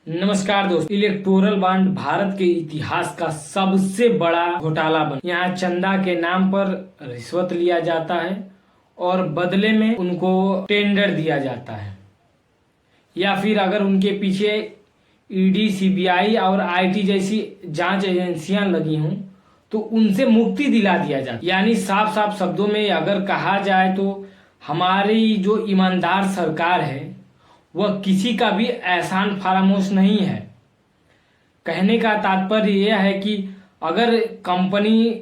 नमस्कार दोस्त। Electoral bond Bharat के इतिहास का सबसे बड़ा घोटाला बन। यहाँ चंदा के नाम पर रिश्वत लिया जाता है और बदले में उनको टेंडर दिया जाता है, या फिर अगर उनके पीछे ईडी, सीबीआई और आईटी जैसी जांच एजेंसियां लगी हों तो उनसे मुक्ति दिला दिया जाता है। यानी साफ साफ शब्दों में अगर कहा जाए तो हमारी जो ईमानदार सरकार है वह किसी का भी एहसान फरामोश नहीं है। कहने का तात्पर्य यह है कि अगर कंपनी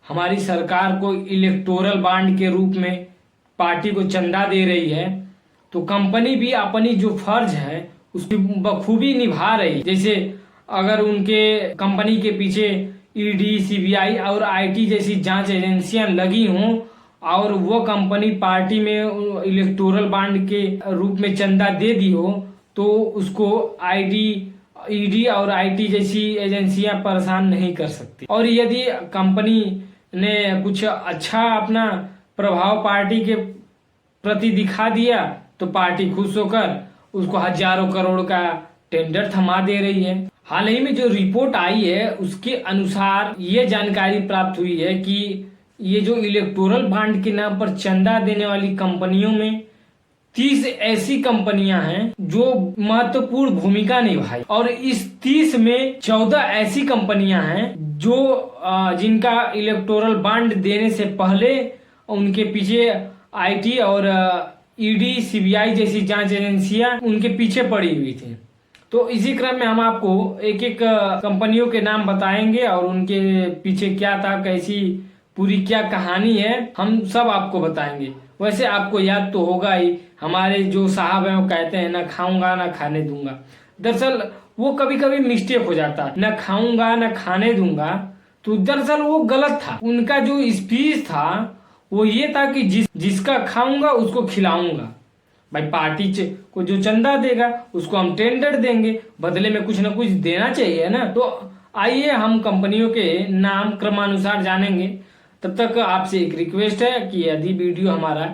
हमारी सरकार को इलेक्टोरल बॉन्ड के रूप में पार्टी को चंदा दे रही है तो कंपनी भी अपनी जो फर्ज है उसकी बखूबी निभा रही है। जैसे अगर उनके कंपनी के पीछे ईडी, सीबीआई और आईटी जैसी जांच एजेंसियां लगी हों और वो कंपनी पार्टी में इलेक्टोरल बॉन्ड के रूप में चंदा दे दी हो तो उसको ईडी और आईटी जैसी एजेंसियां परेशान नहीं कर सकती। और यदि कंपनी ने कुछ अच्छा अपना प्रभाव पार्टी के प्रति दिखा दिया तो पार्टी खुश होकर उसको हजारों करोड़ का टेंडर थमा दे रही है। हाल ही में जो रिपोर्ट आई है उसके अनुसार ये जानकारी प्राप्त हुई है कि ये जो इलेक्टोरल बॉन्ड के नाम पर चंदा देने वाली कंपनियों में 30 ऐसी कंपनियां हैं जो महत्वपूर्ण भूमिका निभाई और इस 30 में 14 ऐसी कंपनियां हैं जो जिनका इलेक्टोरल बॉन्ड देने से पहले उनके पीछे आईटी और ईडी, सीबीआई जैसी जांच एजेंसियां उनके पीछे पड़ी हुई थी। तो इसी क्रम में हम आपको एक एक कंपनियों के नाम बताएंगे और उनके पीछे क्या था, कैसी पूरी क्या कहानी है, हम सब आपको बताएंगे। वैसे आपको याद तो होगा ही, हमारे जो साहब हैं वो कहते हैं ना खाऊंगा ना खाने दूंगा। दरअसल वो कभी कभी मिस्टेक हो जाता है, ना खाऊंगा ना खाने दूंगा, तो दरअसल वो गलत था। उनका जो स्पीच था वो ये था कि जिसका खाऊंगा उसको खिलाऊंगा। भाई पार्टी को जो चंदा देगा उसको हम टेंडर देंगे, बदले में कुछ ना कुछ देना चाहिए ना। तो आइए हम कंपनियों के नाम क्रमानुसार जानेंगे। तब तक आपसे एक रिक्वेस्ट है कि यदि वीडियो हमारा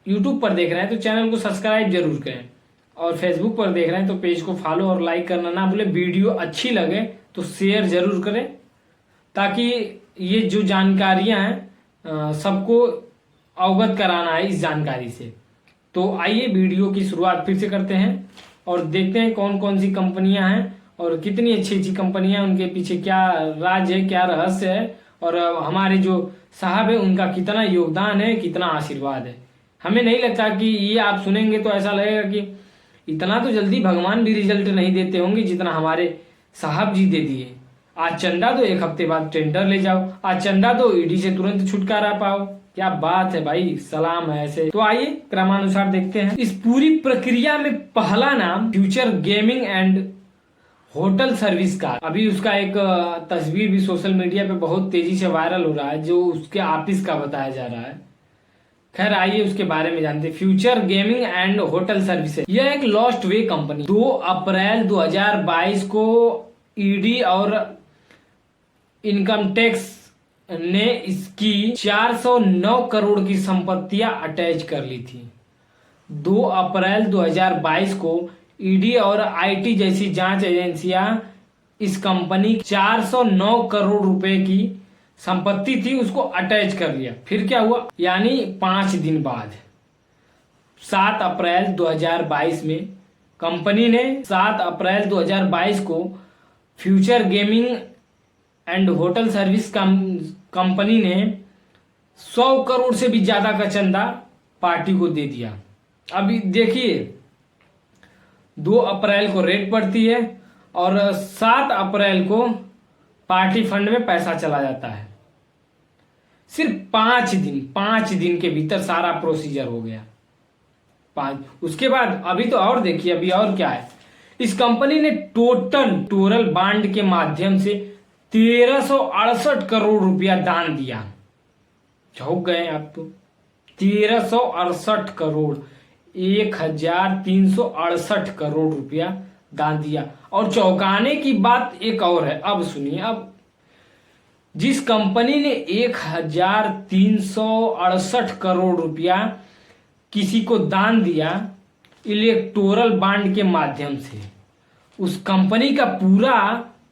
यूट्यूब पर देख रहे हैं तो चैनल को सब्सक्राइब जरूर करें, और फेसबुक पर देख रहे हैं तो पेज को फॉलो और लाइक करना ना भूलें। वीडियो अच्छी लगे तो शेयर जरूर करें ताकि ये जो जानकारियां हैं सबको अवगत कराना है इस जानकारी से। तो आइए वीडियो की शुरुआत फिर से करते हैं और देखते हैं कौन कौन सी कंपनियां हैं और कितनी अच्छी अच्छी कंपनियां, उनके पीछे क्या राज है, क्या रहस्य है, और हमारे जो साहब है उनका कितना योगदान है, कितना आशीर्वाद है। हमें नहीं लगता कि ये आप सुनेंगे तो ऐसा लगेगा कि इतना तो जल्दी भगवान भी रिजल्ट नहीं देते होंगे जितना हमारे साहब जी दे दिए। आज चंदा दो, एक हफ्ते बाद टेंडर ले जाओ, आज चंदा दो, ईडी से तुरंत छुटकारा पाओ। क्या बात है भाई, सलाम है ऐसे। तो आइए क्रमानुसार देखते हैं। इस पूरी प्रक्रिया में पहला नाम future gaming and hotel service का। अभी उसका एक तस्वीर भी सोशल मीडिया पे बहुत तेजी से वायरल हो रहा है जो उसके ऑफिस का बताया जा रहा है। खैर आइए उसके बारे में जानते हैं। Future gaming and hotel services यह एक लॉस्ट वे कंपनी 2 अप्रैल 2022 को ईडी और इनकम टैक्स ने इसकी 409 करोड़ की संपत्तियां अटैच कर ली थी। 2 अप्रैल 2022 को ईडी और आईटी जैसी जांच एजेंसियां इस कंपनी 409 करोड़ रुपए की संपत्ति थी उसको अटैच कर लिया। फिर क्या हुआ, यानी 5 दिन बाद 7 अप्रैल 2022 में कंपनी ने 7 अप्रैल 2022 को future gaming and hotel service company ने 100 करोड़ से भी ज्यादा का चंदा पार्टी को दे दिया। अभी देखिए 2 अप्रैल को रेड पड़ती है और 7 अप्रैल को पार्टी फंड में पैसा चला जाता है। सिर्फ 5 दिन के भीतर सारा प्रोसीजर हो गया। उसके बाद अभी तो और देखिए, अभी और क्या है। इस कंपनी ने टोटल बॉन्ड के माध्यम से 1368 करोड़ रुपया दान दिया। चौंक गए आप तो। 1368 करोड़, 1368 करोड़ रुपया दान दिया। और चौंकाने की बात एक और है, अब सुनिए। अब जिस कंपनी ने 1368 करोड़ रुपया किसी को दान दिया इलेक्टोरल बॉन्ड के माध्यम से, उस कंपनी का पूरा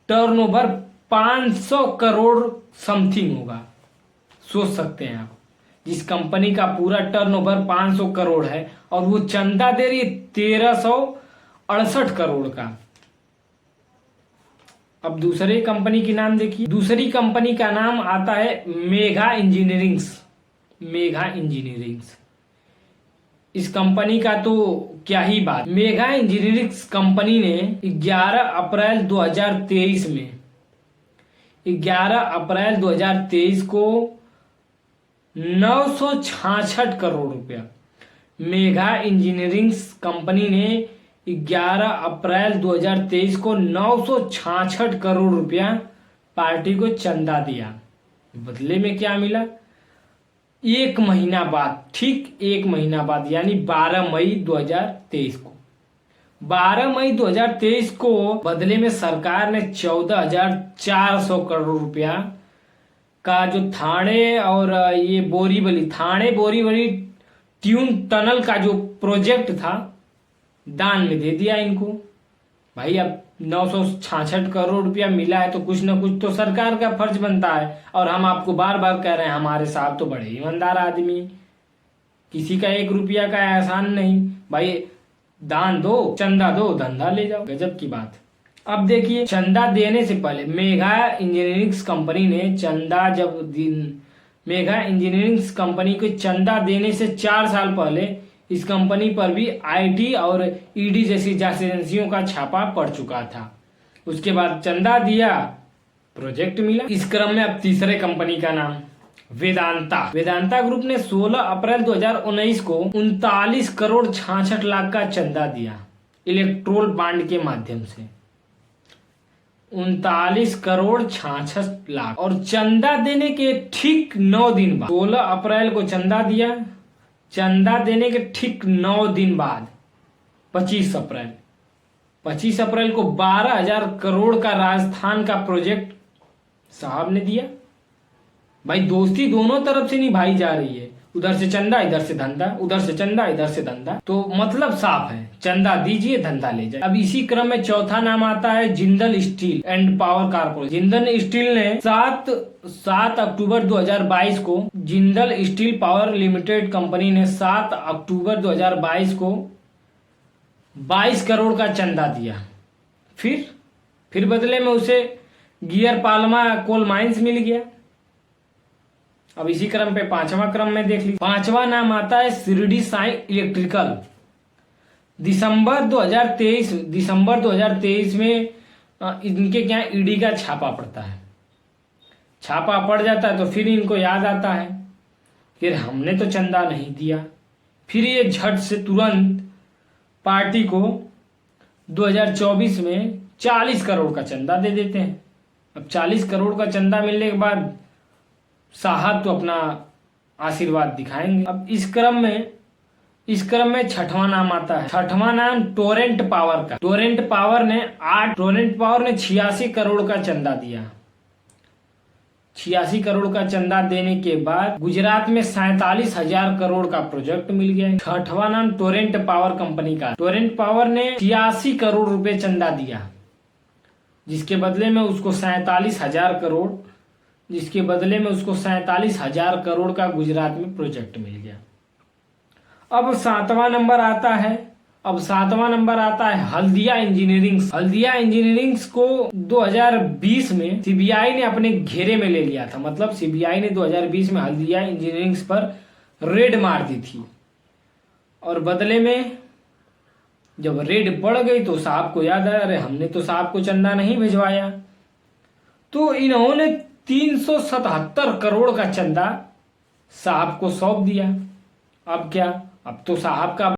टर्नओवर 500 करोड़ समथिंग होगा। सोच सकते हैं आप, जिस कंपनी का पूरा टर्नओवर 500 करोड़ है और वो चंदा दे रही है 1368 करोड़ का। अब दूसरे कंपनी की नाम देखिए। दूसरी कंपनी का नाम आता है मेगा इंजीनियरिंग्स। मेगा इंजीनियरिंग्स, इस कंपनी का तो क्या ही बात। मेगा इंजीनियरिंग्स कंपनी ने 11 अप्रैल 2023 में 11 अप्रैल 2023 को 966 करोड़ रुपया, मेगा इंजीनियरिंग्स कंपनी ने 11 अप्रैल 2023 को 966 करोड़ रुपया पार्टी को चंदा दिया। बदले में क्या मिला? एक महीना बाद, ठीक एक महीना बाद, यानी 12 मई 2023 को 12 मई 2023 को बदले में सरकार ने 14,400 करोड़ रुपया का जो थाने और ये बोरीवली ट्यून टनल का जो प्रोजेक्ट था दान में दे दिया इनको। भाई अब 966 करोड़ रुपया मिला है तो कुछ ना कुछ तो सरकार का फर्ज बनता है। और हम आपको बार बार कह रहे हैं, हमारे साहब तो बड़े ईमानदार आदमी, किसी का 1 रुपया का एहसान नहीं। भाई दान दो, चंदा दो, धंधा ले जाओ, गजब की बात। अब देखिए, चंदा देने से पहले मेगा इंजीनियरिंग्स कंपनी ने मेगा इंजीनियरिंग्स कंपनी को चंदा देने से 4 साल पहले इस कंपनी पर भी आईटी और ईडी जैसी जांच एजेंसियों का छापा पड़ चुका था। उसके बाद चंदा दिया, प्रोजेक्ट मिला। इस क्रम में अब तीसरे कंपनी का नाम वेदांता ग्रुप ने 16 अप्रैल 2019 को 39 करोड़ 66 लाख का चंदा दिया इलेक्ट्रोल बॉन्ड के माध्यम से। 39 करोड़ 66 लाख। और चंदा देने के ठीक 9 दिन बाद, 16 अप्रैल को चंदा दिया, चंदा देने के ठीक 9 दिन बाद 25 अप्रैल को 12,000 करोड़ का राजस्थान का प्रोजेक्ट साहब ने दिया। भाई दोस्ती दोनों तरफ से निभाई जा रही है, उधर से चंदा इधर से धंधा, उधर से चंदा इधर से धंधा, तो मतलब साफ है, चंदा दीजिए धंधा ले जाए। अब इसी क्रम में चौथा नाम आता है Jindal steel and power corporation. Jindal steel ने 7 अक्टूबर 2022 को Jindal steel power limited company ने 7 अक्टूबर 2022 को 22 करोड़ का चंदा दिया। फिर बदले में उसे गियर पालमा कोल माइंस मिल गया। अब इसी क्रम पे 5वां क्रम में देख लीजिए। 5वां नाम आता है शिरडी साई इलेक्ट्रिकल। दिसंबर 2023 में इनके क्या ईडी का छापा पड़ता है। छापा पड़ जाता है तो फिर इनको याद आता है कि हमने तो चंदा नहीं दिया। फिर ये झट से तुरंत पार्टी को 2024 में 40 करोड़ का चंदा दे देते हैं। अब 40 करोड़ का चंदा मिलने के बाद साहब तो अपना आशीर्वाद दिखाएंगे। अब इस क्रम में छठवां नाम आता है। छठवां नाम टोरेंट पावर का। टोरेंट पावर ने 86 करोड़ का चंदा दिया। 86 करोड़ का चंदा देने के बाद गुजरात में 47,000 करोड़ का प्रोजेक्ट मिल गया। छठवां नाम टोरेंट पावर कंपनी का। टोरेंट पावर ने 86 करोड़ रुपए चंदा दिया, जिसके बदले में उसको 47,000 करोड़ का गुजरात में प्रोजेक्ट मिल गया। अब 7वां नंबर आता है हल्दिया इंजीनियरिंग्स। हल्दिया इंजीनियरिंग्स को 2020 में सीबीआई ने अपने घेरे में ले लिया था। मतलब सीबीआई ने 2020 में हल्दिया इंजीनियरिंग्स पर रेड मार दी थी, और बदले में जब रेड पड़ गई तो साहब को याद आया, अरे हमने तो साहब को चंदा नहीं भिजवाया। तो इन्होंने 377 करोड़ का चंदा साहब को सौंप दिया। अब क्या, अब तो साहब का